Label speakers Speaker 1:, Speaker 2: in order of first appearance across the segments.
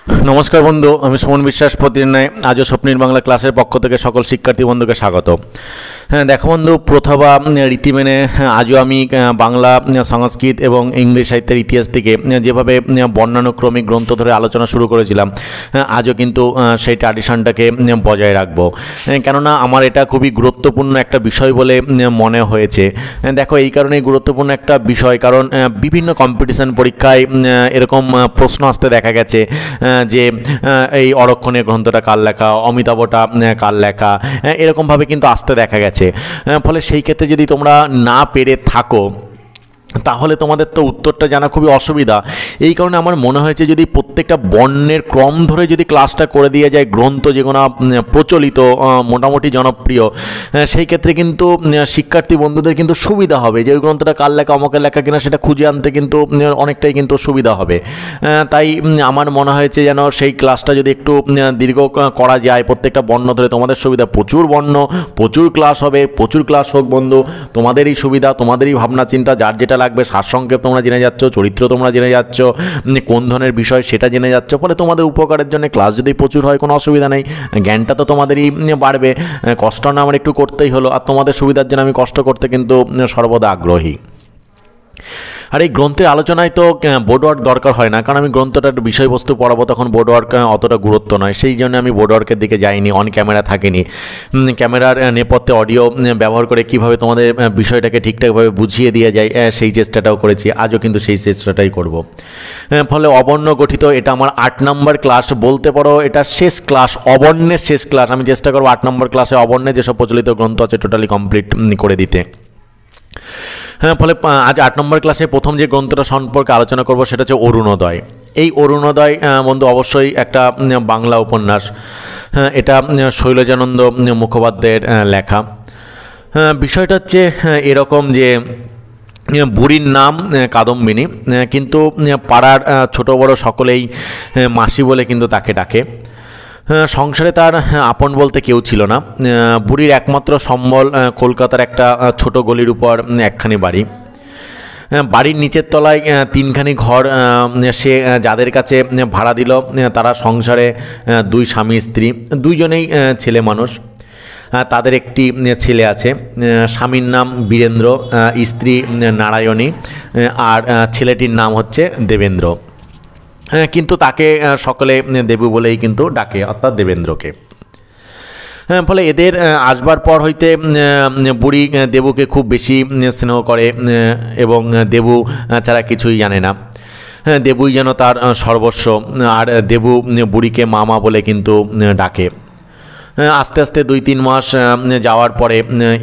Speaker 1: नमस्कार बंधु আমি সুমন বিশ্বাস প্রতিদিনের আজও স্বপ্নের বাংলা ক্লাসের পক্ষ থেকে সকল শিক্ষার্থী বন্ধুকে স্বাগত। হ্যাঁ দেখো বন্ধু, প্রথা বা রীতি মেনে আজও আমি বাংলা সংস্কৃত এবং ইংলিশ সাহিত্যের ইতিহাস থেকে যেভাবে বর্ণানুক্রমিক গ্রন্থ ধরে আলোচনা শুরু করেছিলাম, আজও কিন্তু সেই ট্র্যাডিশনটাকে বজায় রাখবো, কেননা আমার এটা খুবই গুরুত্বপূর্ণ একটা বিষয় বলে মনে হয়েছে। দেখো এই কারণেই গুরুত্বপূর্ণ একটা বিষয়, কারণ বিভিন্ন কম্পিটিশন পরীক্ষায় এরকম প্রশ্ন আসতে দেখা গেছে যে এই অরক্ষণীয় গ্রন্থটা কার লেখা, অমিতাভটা কার লেখা, এরকমভাবে কিন্তু আসতে দেখা গেছে। ফলে সেই ক্ষেত্রে যদি তোমরা না পেরে থাকো তাহলে তোমাদের তো উত্তরটা জানা খুবই অসুবিধা। এই কারণে আমার মনে হয়েছে যদি প্রত্যেকটা বর্ণের ক্রম ধরে যদি ক্লাসটা করে দিয়ে যায়, গ্রন্থ যেগুলো প্রচলিত মোটামুটি জনপ্রিয়, সেই ক্ষেত্রে কিন্তু শিক্ষার্থী বন্ধুদের কিন্তু সুবিধা হবে যে ওই গ্রন্থটা কার লেখা, অমকের লেখা কিনা সেটা খুঁজে আনতে কিন্তু অনেকটাই কিন্তু সুবিধা হবে। তাই আমার মনে হয়েছে যেন সেই ক্লাসটা যদি একটু দীর্ঘ করা যায়, প্রত্যেকটা বর্ণ ধরে তোমাদের সুবিধা, প্রচুর বর্ণ প্রচুর ক্লাস হবে, প্রচুর ক্লাস হোক বন্ধু, তোমাদেরই সুবিধা, তোমাদেরই ভাবনা চিন্তা, যার যেটা লাগবে সারসংক্ষেপ তোমরা জেনে যাচ্ছ, চরিত্র তোমরা জেনে যাচ্ছ, কোন ধরনের বিষয় সেটা জেনে যাচ্ছ। ফলে তোমাদের উপকারের জন্য ক্লাস যদি প্রচুর হয় কোনো অসুবিধা নেই, জ্ঞানটা তো তোমাদেরই বাড়বে। কষ্ট না আমার একটু করতেই হলো, আর তোমাদের সুবিধার জন্য আমি কষ্ট করতে কিন্তু সর্বদা আগ্রহী। আর এই গ্রন্থের আলোচনায় তো বোর্ড ওয়ার্ক দরকার হয় না, কারণ আমি গ্রন্থটার বিষয়বস্তু পড়াবো, তখন বোর্ড ওয়ার্ক অতটা গুরুত্ব নয়, সেই জন্য আমি বোর্ড ওয়ার্কের দিকে যাইনি, অন ক্যামেরা থাকিনি। ক্যামেরার নেপথ্যে অডিও ব্যবহার করে কীভাবে তোমাদের বিষয়টাকে ঠিকঠাকভাবে বুঝিয়ে দিয়ে যায় সেই চেষ্টাটাও করেছি, আজও কিন্তু সেই চেষ্টাটাই করব। ফলে অবর্ণ গঠিত এটা আমার 8 নম্বর ক্লাস বলতে পারো, এটা শেষ ক্লাস, অবর্ণের শেষ ক্লাস। আমি চেষ্টা করবো 8 নম্বর ক্লাসে অবর্ণে যেসব প্রচলিত গ্রন্থ আছে টোটালি কমপ্লিট করে দিতে। ফলে আজ 8 নম্বর ক্লাসে প্রথম যে গ্রন্থটা সম্পর্কে আলোচনা করব সেটা হচ্ছে অরুণোদয়। এই অরুণোদয় বন্ধু অবশ্যই একটা বাংলা উপন্যাস, এটা শৈলজানন্দ মুখোপাধ্যায়ের লেখা। বিষয়টা হচ্ছে এরকম যে বুড়ির নাম কাদম্বিনী, কিন্তু পাড়ার ছোট বড় সকলেই মাসি বলে কিন্তু তাকে ডাকে। সংসারে তার আপন বলতে কেউ ছিল না। বুড়ির একমাত্র সম্বল কলকাতার একটা ছোট গলির উপর একখানি বাড়ি। বাড়ির নিচের তলায় 3খানি ঘর সে যাদের কাছে ভাড়া দিল, তারা সংসারে 2 স্বামী স্ত্রী, 2জনেই ছেলে মানুষ। তাদের একটি ছেলে আছে, স্বামীর নাম বীরেন্দ্র, স্ত্রী নারায়ণী, আর ছেলেটির নাম হচ্ছে দেবেন্দ্র। কিন্তু তাকে সকলে দেবু বলেই কিন্তু ডাকে, অর্থাৎ দেবেন্দ্রকে। ফলে এদের আসবার পর হইতে বুড়ি দেবুকে খুব বেশি স্নেহ করে এবং দেবু ছাড়া কিছুই জানে না। দেবুই যেন তার সর্বস্ব, আর দেবু বুড়িকে মামা বলে কিন্তু ডাকে। আস্তে আস্তে 2-3 মাস যাওয়ার পরে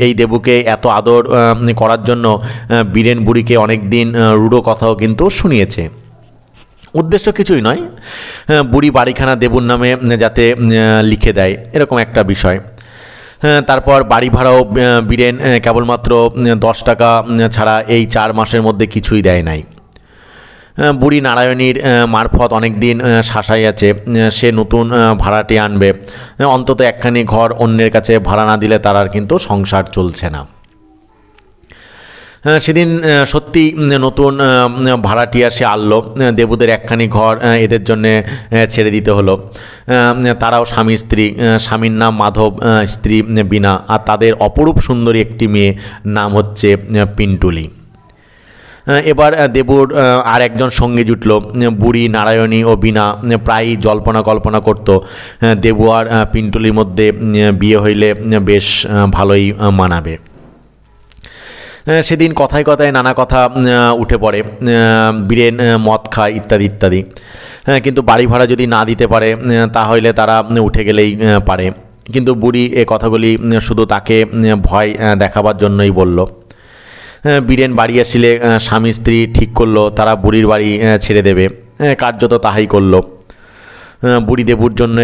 Speaker 1: এই দেবুকে এত আদর করার জন্য বীরেন বুড়িকে অনেক দিন রূঢ় কথাও কিন্তু শুনিয়েছে। উদ্দেশ্য কিছুই নয়, বুড়ি বাড়িখানা দেবুর নামে যাতে লিখে দেয়, এরকম একটা বিষয়। তারপর বাড়ি ভাড়াও বীরেন কেবলমাত্র 10 টাকা ছাড়া এই 4 মাসের মধ্যে কিছুই দেয় নাই। বুড়ি নারায়ণীর মারফত অনেক দিন শাসাই আছে, সে নতুন ভাড়াটি আনবে, অন্তত একখানি ঘর অন্যের কাছে ভাড়া না দিলে তার আর কিন্তু সংসার চলছে না। সেদিন সত্যি নতুন ভাড়াটিয়া সে আনলো, দেবুদের একখানি ঘর এদের জন্যে ছেড়ে দিতে হলো। তারাও স্বামী স্ত্রী, স্বামীর নাম মাধব, স্ত্রী বীণা, আর তাদের অপরূপ সুন্দরী একটি মেয়ে, নাম হচ্ছে পিন্টুলি। এবার দেবুর আর একজন সঙ্গী জুটল। বুড়ি নারায়ণী ও বীণা প্রায়ই জল্পনা কল্পনা করত দেবু আর পিন্টুলির মধ্যে বিয়ে হইলে বেশ ভালোই মানাবে। সেদিন কথায় কথায় নানা কথা উঠে পড়ে, বীরেন মদ খায় ইত্যাদি ইত্যাদি। কিন্তু বাড়ি ভাড়া যদি না দিতে পারে তাহলে তারা উঠে গেলেই পারে। কিন্তু বুড়ি এ কথাগুলি শুধু তাকে ভয় দেখাবার জন্যই বলল। বীরেন বাড়ি আসলে স্বামী স্ত্রী ঠিক করলো তারা বুড়ির বাড়ি ছেড়ে দেবে, কার্যত তাহাই করলো। বুড়ি দেবুর জন্য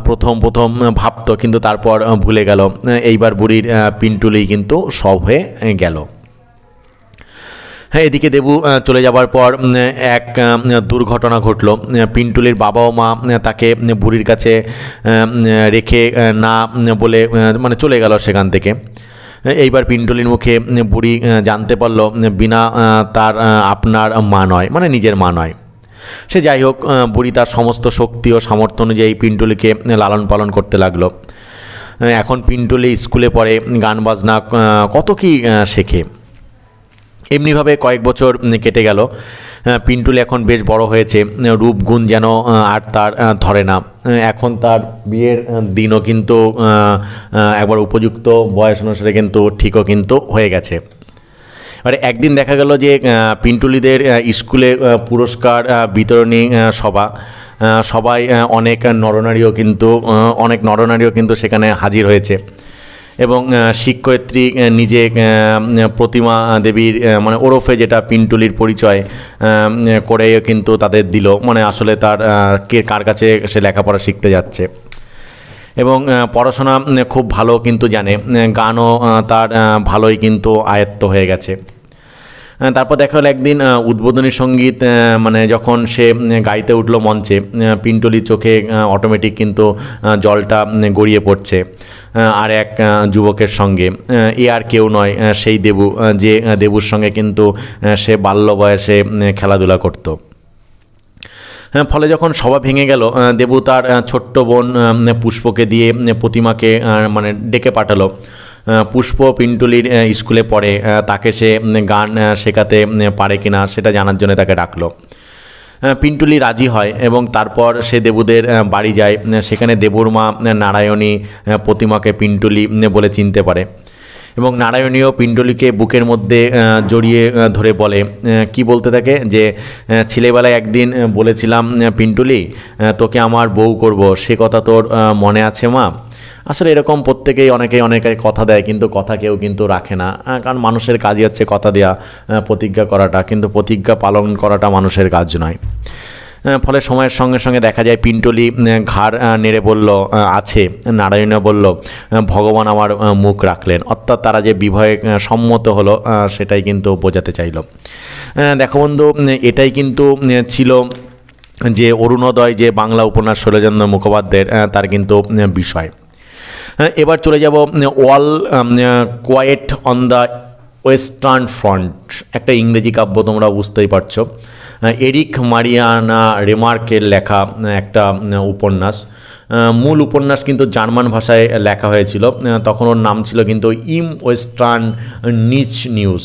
Speaker 1: প্রথম ভাবতো, কিন্তু তারপর ভুলে গেল। এইবার বুড়ির পিন্টুলি কিন্তু সব হয়ে গেল। এদিকে দেবু চলে যাবার পর এক দুর্ঘটনা ঘটল। পিন্টুলির বাবা ও মা তাকে বুড়ির কাছে রেখে না বলে মানে চলে গেল সেখান থেকে। এইবার পিন্টুলির মুখে বুড়ি জানতে পারল বীণা তার আপনার মা নয়, মানে নিজের মা নয়। সে যাই হোক, বুড়ি তার সমস্ত শক্তি ও সামর্থ্য অনুযায়ী পিন্টুলিকে লালন পালন করতে লাগলো। এখন পিন্টুলি স্কুলে পড়ে, গান বাজনা কত কি শেখে। এমনিভাবে কয়েক বছর কেটে গেল। পিন্টুলি এখন বেশ বড় হয়েছে, রূপ গুণ যেন আর তার ধরে না। এখন তার বিয়ের দিনও কিন্তু একবার উপযুক্ত বয়স অনুসারে কিন্তু ঠিকও কিন্তু হয়ে গেছে। এবারে একদিন দেখা গেল যে পিন্টুলিদের স্কুলে পুরস্কার বিতরণী সভা, সবাই অনেক নরনারীও কিন্তু সেখানে হাজির হয়েছে এবং শিক্ষয়িত্রী নিজে প্রতিমা দেবীর মানে ওরফে যেটা পিন্টুলির পরিচয় করে কিন্তু তাদের দিল, মানে আসলে তার কার কাছে সে লেখাপড়া শিখতে যাচ্ছে এবং পড়াশোনা খুব ভালো কিন্তু জানে, গানও তার ভালোই কিন্তু আয়ত্ত হয়ে গেছে। তারপর দেখা হলো একদিন উদ্বোধনী সঙ্গীত মানে যখন সে গাইতে উঠলো মঞ্চে, পিন্টুলির চোখে অটোমেটিক কিন্তু জলটা গড়িয়ে পড়ছে আর এক যুবকের সঙ্গে। এ আর কেউ নয়, সেই দেবু, যে দেবুর সঙ্গে কিন্তু সে বাল্য বয়সে খেলাধুলা করতো। ফলে যখন সভা ভেঙে গেল, দেবু তার ছোট্ট বোন পুষ্পকে দিয়ে প্রতিমাকে মানে ডেকে পাঠালো। পুষ্প পিন্টুলির স্কুলে পড়ে, তাকে সে গান শেখাতে পারে কিনা সেটা জানার জন্য তাকে ডাকলো। পিন্টুলি রাজি হয় এবং তারপর সে দেবুদের বাড়ি যায়। সেখানে দেবুর মা নারায়ণী প্রতিমাকে পিন্টুলি বলে চিনতে পারে এবং নারায়ণীও পিন্টুলিকে বুকের মধ্যে জড়িয়ে ধরে বলে, কি বলতে থাকে যে ছেলেবেলায় একদিন বলেছিলাম পিন্টুলি তোকে আমার বউ করব, সে কথা তোর মনে আছে মা? আসলে এরকম প্রত্যেকেই অনেকে কথা দেয়, কিন্তু কথা কেউ কিন্তু রাখে না, কারণ মানুষের কাজই হচ্ছে কথা দেওয়া, প্রতিজ্ঞা করাটা, কিন্তু প্রতিজ্ঞা পালন করাটা মানুষের কাজ নয়। ফলে সময়ের সঙ্গে সঙ্গে দেখা যায় পিন্টুলি ঘাড় নেড়ে বলল আছে, নারায়ণও বলল ভগবান আমার মুখ রাখলেন, অর্থাৎ তারা যে বিবাহে সম্মত হলো সেটাই কিন্তু বোঝাতে চাইল। দেখো বন্ধু, এটাই কিন্তু ছিল যে অরুণোদয়, যে বাংলা উপন্যাস শৈলেন্দ্র মুখোপাধ্যায়ের, তার কিন্তু বিষয়। এবার চলে যাব all quiet on the western front, একটা ইংরেজি কাব্য, তোমরা বুঝতেই পারছো, এরিক মারিয়ানা রেমার্কের লেখা একটা উপন্যাস। মূল উপন্যাস কিন্তু জার্মান ভাষায় লেখা হয়েছিল, তখন ওর নাম ছিল কিন্তু ইম ওয়েস্টার্ন নিচ নিউজ।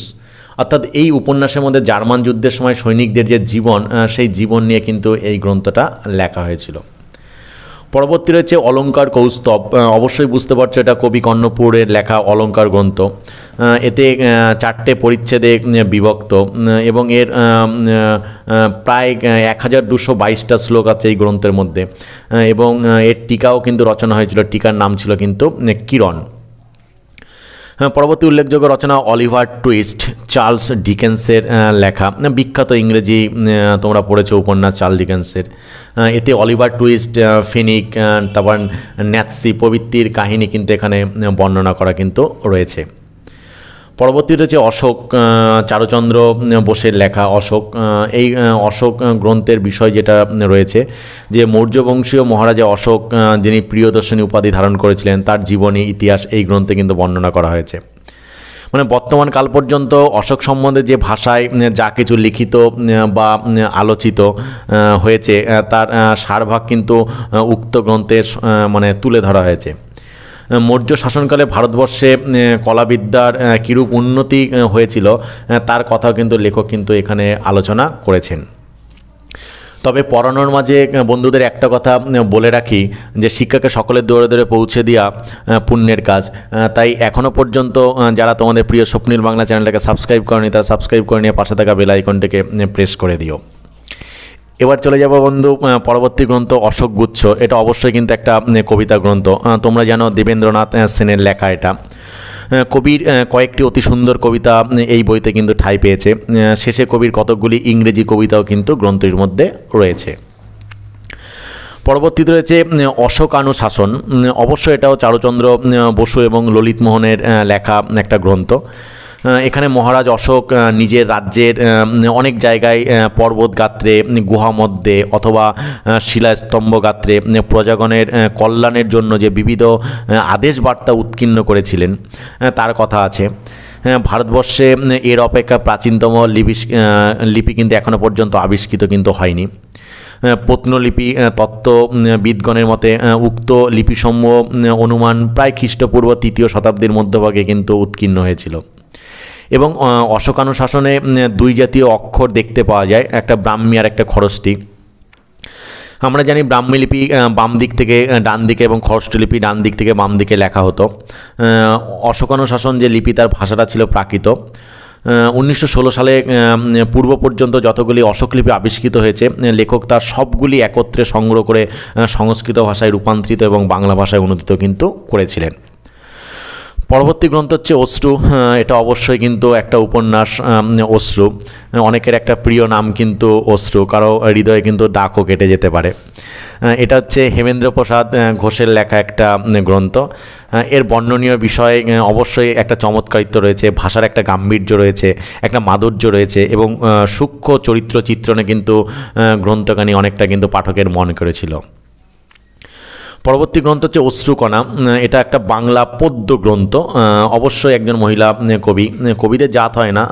Speaker 1: অর্থাৎ এই উপন্যাসের মধ্যে জার্মান যুদ্ধের সময় সৈনিকদের যে জীবন, সেই জীবন নিয়ে কিন্তু এই গ্রন্থটা লেখা হয়েছিল। পরবর্তী রয়েছে অলঙ্কার কৌস্তব, অবশ্যই বুঝতে পারছো এটা কবি কর্ণপুরের লেখা অলঙ্কার গ্রন্থ। এতে 4টে পরিচ্ছেদে বিভক্ত এবং এর প্রায় 1222টা শ্লোক আছে এই গ্রন্থের মধ্যে এবং এর টিকাও কিন্তু রচনা হয়েছিল, টিকার নাম ছিল কিন্তু কিরণ। পরবর্তী উল্লেখযোগ্য রচনা অলিভার টুইস্ট, চার্লস ডিকেন্সের লেখা, বিখ্যাত ইংরেজি তোমরা পড়েছো উপন্যাস চার্লস ডিকেন্সের। এতে অলিভার টুইস্ট, ফিনিক, তারপর ন্যাৎসি প্রভৃতির কাহিনী কিন্তু এখানে বর্ণনা করা কিন্তু রয়েছে। পরবর্তী রয়েছে অশোক, চারুচন্দ্র বোসের লেখা অশোক। এই অশোক গ্রন্থের বিষয় যেটা রয়েছে যে মৌর্য বংশীয় মহারাজা অশোক, যিনি প্রিয়দর্শিনী উপাধি ধারণ করেছিলেন, তার জীবনী ইতিহাস এই গ্রন্থে কিন্তু বর্ণনা করা হয়েছে। মানে বর্তমান কাল পর্যন্ত অশোক সম্বন্ধে যে ভাষায় যা কিছু লিখিত বা আলোচিত হয়েছে, তার সারভাগ কিন্তু উক্ত গ্রন্থে মানে তুলে ধরা হয়েছে। মৌর্য শাসনকালে ভারতবর্ষে কলাবিদ্যার কীরূপ উন্নতি হয়েছিল তার কথাও কিন্তু লেখক কিন্তু এখানে আলোচনা করেছেন। তবে পড়ানোর মাঝে বন্ধুদের একটা কথা বলে রাখি যে শিক্ষাকে সকলের দৌড়ে দৌড়ে পৌঁছে দেওয়া পুণ্যের কাজ। তাই এখনও পর্যন্ত যারা তোমাদের প্রিয় স্বপ্নিল বাংলা চ্যানেলটাকে সাবস্ক্রাইব করেনি, তারা সাবস্ক্রাইব করে নিয়ে পাশে থাকা বেল আইকনটাকে প্রেস করে দিও। এবার চলে যাব বন্ধু পরবর্তী গ্রন্থ অশোক গুচ্ছ। এটা অবশ্যই কিন্তু একটা কবিতা গ্রন্থ। তোমরা জানো দেবেন্দ্রনাথ সেনের লেখা এটা। কবির কয়েকটি অতি সুন্দর কবিতা এই বইতে কিন্তু ঠাঁই পেয়েছে। শেষে কবির কতকগুলি ইংরেজি কবিতাও কিন্তু গ্রন্থটির মধ্যে রয়েছে। পরবর্তীতে রয়েছে অশোকানুশাসন, অবশ্যই এটাও চারুচন্দ্র বসু এবং ললিত মোহনের লেখা একটা গ্রন্থ। এখানে মহারাজ অশোক নিজের রাজ্যের অনেক জায়গায় পর্বত গাত্রে, গুহা মধ্যে অথবা শিলাস্তম্ভ গাত্রে প্রজাগণের কল্যাণের জন্য যে বিবিধ আদেশ বার্তা উৎকীর্ণ করেছিলেন তার কথা আছে। ভারতবর্ষে এর অপেক্ষা প্রাচীনতম লিপি কিন্তু এখনও পর্যন্ত আবিষ্কৃত কিন্তু হয়নি। প্রত্নলিপি তত্ত্ববিদগণের মতে উক্ত লিপিসমূহ অনুমান প্রায় খ্রিস্টপূর্ব 3য় শতাব্দীর মধ্যভাগে কিন্তু উৎকীর্ণ হয়েছিল। এবং অশোকানুশাসনে 2 জাতীয় অক্ষর দেখতে পাওয়া যায়, একটা ব্রাহ্মী আর একটা খরষ্টি। আমরা জানি ব্রাহ্মী লিপি বাম দিক থেকে ডান দিকে এবং খরষ্টি লিপি ডান দিক থেকে বাম দিকে লেখা হতো। অশোকানুশাসন যে লিপি তার ভাষাটা ছিল প্রাকৃত। 1916 সালে পূর্ব পর্যন্ত যতগুলি অশোক লিপি আবিষ্কৃত হয়েছে লেখক তার সবগুলি একত্রে সংগ্রহ করে সংস্কৃত ভাষায় রূপান্তরিত এবং বাংলা ভাষায় অনুদিত কিন্তু করেছিলেন। পরবর্তী গ্রন্থ হচ্ছে অশ্রু। এটা অবশ্যই কিন্তু একটা উপন্যাস। অশ্রু অনেকের একটা প্রিয় নাম কিন্তু অশ্রু, কারো হৃদয়ে কিন্তু দাগও কেটে যেতে পারে। এটা হচ্ছে হেমেন্দ্র প্রসাদ ঘোষের লেখা একটা গ্রন্থ। এর বর্ণনীয় বিষয়ে অবশ্যই একটা চমৎকারিত্ব রয়েছে, ভাষার একটা গাম্ভীর্য রয়েছে, একটা মাধুর্য রয়েছে এবং সূক্ষ্ম চরিত্র চিত্রণে কিন্তু গ্রন্থখানি অনেকটা কিন্তু পাঠকের মন করেছিল। পরবর্তী গ্রন্থ হচ্ছে অশ্রুকণা। এটা একটা বাংলা পদ্য গ্রন্থ। অবশ্যই একজন মহিলা কবি, কবিদের জাত হয় না,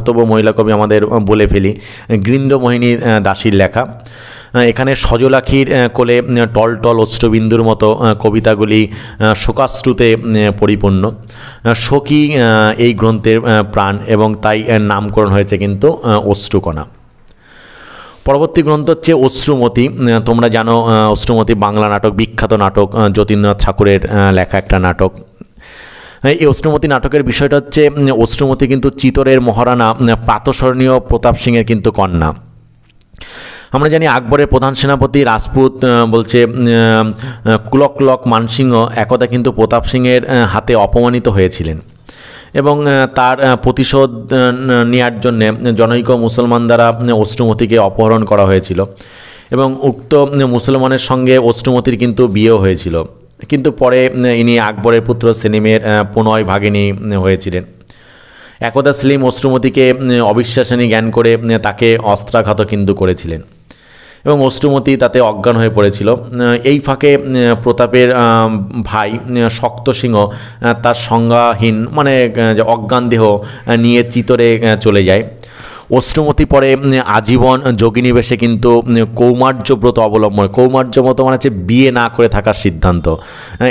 Speaker 1: তবু মহিলা কবি আমাদের বলে ফেলি, গৃন্দ্রমোহিনী দাসীর লেখা। এখানে সজলাখির কোলে টলটল অশ্রুবিন্দুর মতো কবিতাগুলি শোকাশ্রুতে পরিপূর্ণ। সখী এই গ্রন্থের প্রাণ এবং তাই নামকরণ হয়েছে কিন্তু অশ্রুকণা। পরবর্তী গ্রন্থ হচ্ছে অশ্রুমতী। তোমরা জানো অশ্রুমতী বাংলা নাটক, বিখ্যাত নাটক, যতীন্দ্রনাথ ঠাকুরের লেখা একটা নাটক। এই অশ্রুমতী নাটকের বিষয়টা হচ্ছে অশ্রুমতী কিন্তু চিতরের মহারানা প্রাতঃস্মরণীয় প্রতাপ সিংয়ের কিন্তু কন্যা। আমরা জানি আকবরের প্রধান সেনাপতি রাজপুত বলছে কুলক মানসিংহ একদা কিন্তু প্রতাপ সিংয়ের হাতে অপমানিত হয়েছিলেন এবং তার প্রতিশোধ নেওয়ার জন্যে জনৈক মুসলমান দ্বারা অশ্রুমতীকে অপহরণ করা হয়েছিল এবং উক্ত মুসলমানের সঙ্গে অশ্রুমতীর কিন্তু বিয়েও হয়েছিল। কিন্তু পরে ইনি আকবরের পুত্র সেলিমের পুনয় ভাগিনী হয়েছিলেন। একদা সেলিম অশ্রুমতীকে অবিশ্বাসনী জ্ঞান করে তাকে অস্ত্রাঘাত কিন্তু করেছিলেন এবং অশ্রুমতী তাতে অজ্ঞান হয়ে পড়েছিল। এই ফাঁকে প্রতাপের ভাই শক্ত সিংহ তার সংজ্ঞাহীন মানে অজ্ঞান দেহ নিয়ে চিতরে চলে যায়। অশ্রুমতী পরে আজীবন যোগিনী বেশে কিন্তু কৌমার্যব্রত অবলম্বন, কৌমার্যব্রত মানে হচ্ছে বিয়ে না করে থাকার সিদ্ধান্ত।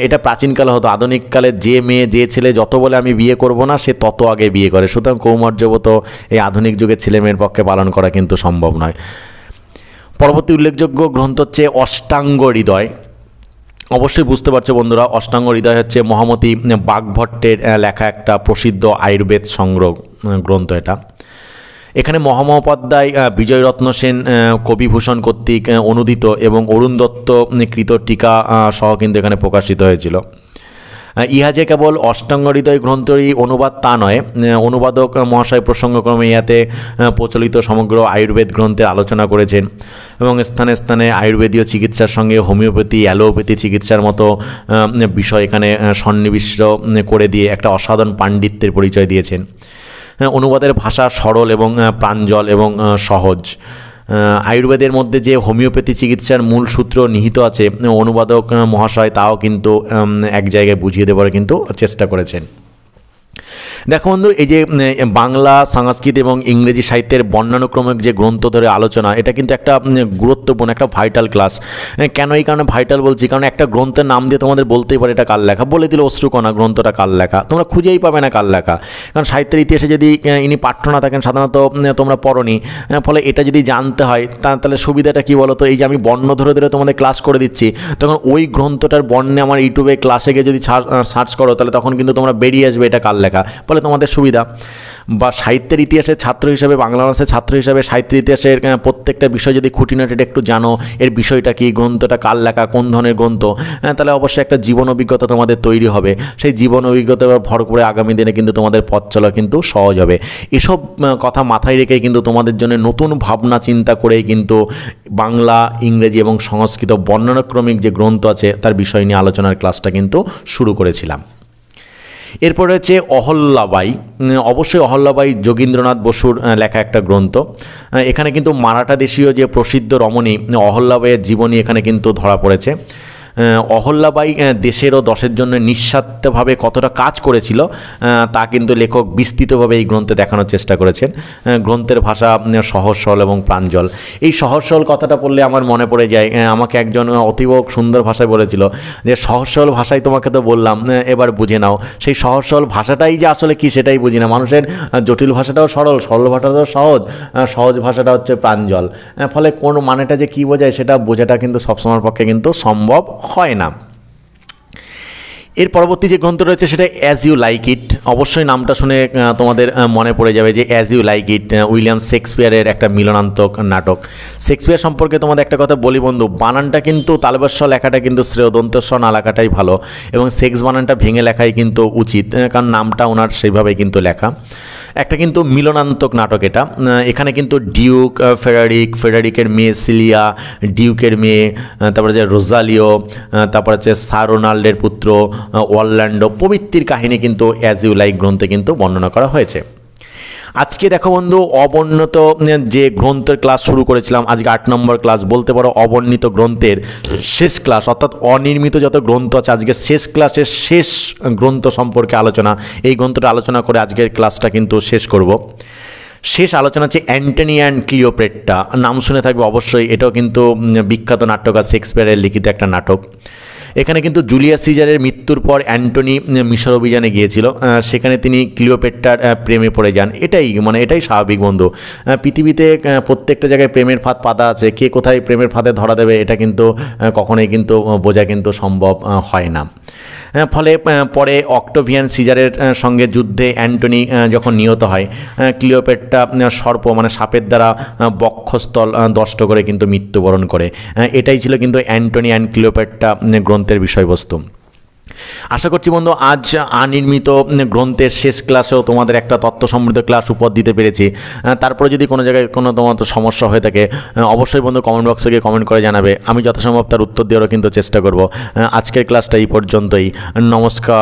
Speaker 1: এটা প্রাচীনকালে হতো, আধুনিককালে যে মেয়ে যে ছেলে যত বলে আমি বিয়ে করব না সে তত আগে বিয়ে করে, সুতরাং কৌমার্যব্রত এই আধুনিক যুগের ছেলেমেয়ের পক্ষে পালন করা কিন্তু সম্ভব নয়। পরবর্তী উল্লেখযোগ্য গ্রন্থ হচ্ছে অষ্টাঙ্গ হৃদয়। অবশ্যই বুঝতে পারছো বন্ধুরা, অষ্টাঙ্গ হৃদয় হচ্ছে মহামতি বাগভট্টের লেখা একটা প্রসিদ্ধ আয়ুর্বেদ সংগ্রহ গ্রন্থ। এখানে মহামহোপাধ্যায় বিজয়রত্ন সেন কবিভূষণ কর্তৃক অনুদিত এবং অরুণ দত্ত কৃত টিকা সহ কিন্তু এখানে প্রকাশিত হয়েছিল। ইহা যে কেবল অষ্টাঙ্গ হৃদয় গ্রন্থেরই অনুবাদ তা নয়, অনুবাদক মহাশয় প্রসঙ্গক্রমে ইহাতে প্রচলিত সমগ্র আয়ুর্বেদ গ্রন্থের আলোচনা করেছেন এবং স্থানে স্থানে আয়ুর্বেদীয় চিকিৎসার সঙ্গে হোমিওপ্যাথি অ্যালোপ্যাথি চিকিৎসার মতো বিষয় এখানে সন্নিবিষ্ট করে দিয়ে একটা অসাধারণ পাণ্ডিত্যের পরিচয় দিয়েছেন। অনুবাদের ভাষা সরল এবং প্রাঞ্জল এবং সহজ। আয়ুর্বেদের মধ্যে যে হোমিওপ্যাথি চিকিৎসার মূল সূত্র নিহিত আছে অনুবাদক মহাশয় তাও কিন্তু এক জায়গায় বুঝিয়ে দেওয়ার কিন্তু চেষ্টা করেছেন। দেখো বন্ধু, এই যে বাংলা সংস্কৃত এবং ইংরেজি সাহিত্যের বর্ণানুক্রমিক যে গ্রন্থ ধরে আলোচনা, এটা কিন্তু একটা গুরুত্বপূর্ণ একটা ভাইটাল ক্লাস। কেন এই কারণে ভাইটাল বলছি, কারণ একটা গ্রন্থের নাম দিয়ে তোমাদের বলতেই পারে এটা কার লেখা, বলে দিল অশ্রুকণা গ্রন্থটা কার লেখা, তোমরা খুঁজেই পাবে না কার লেখা। কারণ সাহিত্যের ইতিহাসে যদি ইনি পাঠ্য না থাকেন সাধারণত তোমরা পড়নি, ফলে এটা যদি জানতে হয় তাহলে সুবিধাটা কী বলো তো, এই যে আমি বর্ণ ধরে ধরে তোমাদের ক্লাস করে দিচ্ছি, তখন ওই গ্রন্থটার বর্ণে আমার ইউটিউবে ক্লাসে গিয়ে যদি সার্চ করো তাহলে তখন কিন্তু তোমরা বেরিয়ে আসবে এটা কার লেখা, ফলে তোমাদের সুবিধা। বা সাহিত্যের ইতিহাসের ছাত্র হিসাবে, বাংলা ভাষার ছাত্র হিসাবে সাহিত্যের ইতিহাসের প্রত্যেকটা বিষয় যদি খুঁটিনাটি একটু জানো, এর বিষয়টা কি, গ্রন্থটা কার লেখা, কোন ধরনের গ্রন্থ, তাহলে অবশ্যই একটা জীবন অভিজ্ঞতা তোমাদের তৈরি হবে। সেই জীবন অভিজ্ঞতা ভর করে আগামী দিনে কিন্তু তোমাদের পথ চলা কিন্তু সহজ হবে। এসব কথা মাথায় রেখে কিন্তু তোমাদের জন্য নতুন ভাবনা চিন্তা করেই কিন্তু বাংলা, ইংরেজি এবং সংস্কৃত বর্ণানুক্রমিক যে গ্রন্থ আছে তার বিষয় নিয়ে আলোচনার ক্লাসটা কিন্তু শুরু করেছিলাম। এরপরে হচ্ছে অহল্যাবাই। অবশ্যই অহল্যাবাই যোগীন্দ্রনাথ বসুর লেখা একটা গ্রন্থ। এখানে কিন্তু মারাঠা দেশীয় যে প্রসিদ্ধ রমণী অহল্যাবাইয়ের জীবনী এখানে কিন্তু ধরা পড়েছে। অহল্যাবাই দেশের ও দশের জন্য নিঃস্বার্থভাবে কতটা কাজ করেছিল তা কিন্তু লেখক বিস্তৃতভাবে এই গ্রন্থে দেখানোর চেষ্টা করেছেন। গ্রন্থের ভাষা সহজ সরল এবং প্রাঞ্জল। এই সহজ সরল কথাটা পড়লে আমার মনে পড়ে যায়, আমাকে একজন অতীব সুন্দর ভাষায় বলেছিল যে সহজ সরল ভাষায় তোমাকে তো বললাম, এবার বুঝে নাও। সেই সহজ সরল ভাষাটাই যে আসলে কি সেটাই বুঝি না। মানুষের জটিল ভাষাটাও সরল, সরল ভাষাটাও সহজ, সহজ ভাষাটা হচ্ছে প্রাঞ্জল। ফলে কোন মানেটা যে কী বোঝায় সেটা বোঝাটা কিন্তু সবসময়ের পক্ষে কিন্তু সম্ভব হয় না। এর পরবর্তী যে গ্রন্থ রয়েছে সেটা অ্যাজ ইউ লাইক ইট। অবশ্যই নামটা শুনে তোমাদের মনে পড়ে যাবে যে as you like it William শেক্সপিয়ারের একটা মিলনান্তক নাটক। শেক্সপিয়ার সম্পর্কে তোমাদের একটা কথা বলি বন্ধু, বানানটা কিন্তু তালব্যস্ব লেখাটা কিন্তু শ্রেয়, দন্তস্ব না লেখাটাই ভালো, এবং সেক্স বানানটা ভেঙে লেখাই কিন্তু উচিত, কারণ নামটা ওনার সেইভাবেই কিন্তু লেখা। একটা কিন্তু মিলনান্তক নাটক এটা। এখানে কিন্তু ডিউক, ফেডারিকের মেয়ে সিলিয়া, ডিউকের মেয়ে, তারপরে যে রোজালিও, তারপরে হচ্ছে স্যার রোনাল্ডের পুত্র অরল্যান্ডো প্রভৃতির কাহিনী কিন্তু অ্যাজ ইউ লাইক গ্রন্থে কিন্তু বর্ণনা করা হয়েছে। আজকে দেখো বন্ধু, অবর্ণিত যে গ্রন্থের ক্লাস শুরু করেছিলাম, আজকে 8 নম্বর ক্লাস বলতে পারো, অবর্ণিত গ্রন্থের শেষ ক্লাস, অর্থাৎ অনির্মিত যত গ্রন্থ আছে আজকে শেষ ক্লাসের শেষ গ্রন্থ সম্পর্কে আলোচনা। এই গ্রন্থটা আলোচনা করে আজকের ক্লাসটা কিন্তু শেষ করব। শেষ আলোচনা হচ্ছে অ্যান্টনি অ্যান্ড ক্লিওপেট্রা। নাম শুনে থাকবে অবশ্যই, এটাও কিন্তু বিখ্যাত নাট্যকার শেক্সপিয়ারের লিখিত একটা নাটক। এখানে কিন্তু জুলিয়াস সিজারের মৃত্যুর পর অ্যান্টনি মিশর অভিযানে গিয়েছিল, সেখানে তিনি ক্লিওপেট্রার প্রেমে পড়ে যান। এটাই স্বাভাবিক বন্ধু। পৃথিবীতে প্রত্যেকটা জায়গায় প্রেমের ফাঁদ পাতা আছে, কে কোথায় প্রেমের ফাঁদে ধরা দেবে এটা কিন্তু কখনোই কিন্তু বোঝা কিন্তু সম্ভব হয় না। ফলে পরে অক্টোভিয়ান সিজারের সঙ্গে যুদ্ধে অ্যান্টনি যখন নিহত হয়, ক্লিওপেট্রা সর্প সাপের দ্বারা বক্ষস্থল দষ্ট করে কিন্তু মৃত্যুবরণ করে। এটাই ছিল কিন্তু অ্যান্টনি অ্যান্ড ক্লিওপেট্রা গ্রন্থের বিষয়বস্তু। আশা করছি বন্ধু আজ অনির্মিত গ্রন্থের শেষ ক্লাসেও তোমাদের একটা তথ্য সমৃদ্ধ ক্লাস উপহার দিতে পেরেছি। তারপরে যদি কোনো জায়গায় কোনো তোমার সমস্যা হয়ে থাকে অবশ্যই বন্ধু কমেন্ট বক্সে গিয়ে কমেন্ট করে জানাবে, আমি যথাসম্ভব তার উত্তর দেওয়ারও কিন্তু চেষ্টা করব। আজকের ক্লাসটা এই পর্যন্তই। নমস্কার।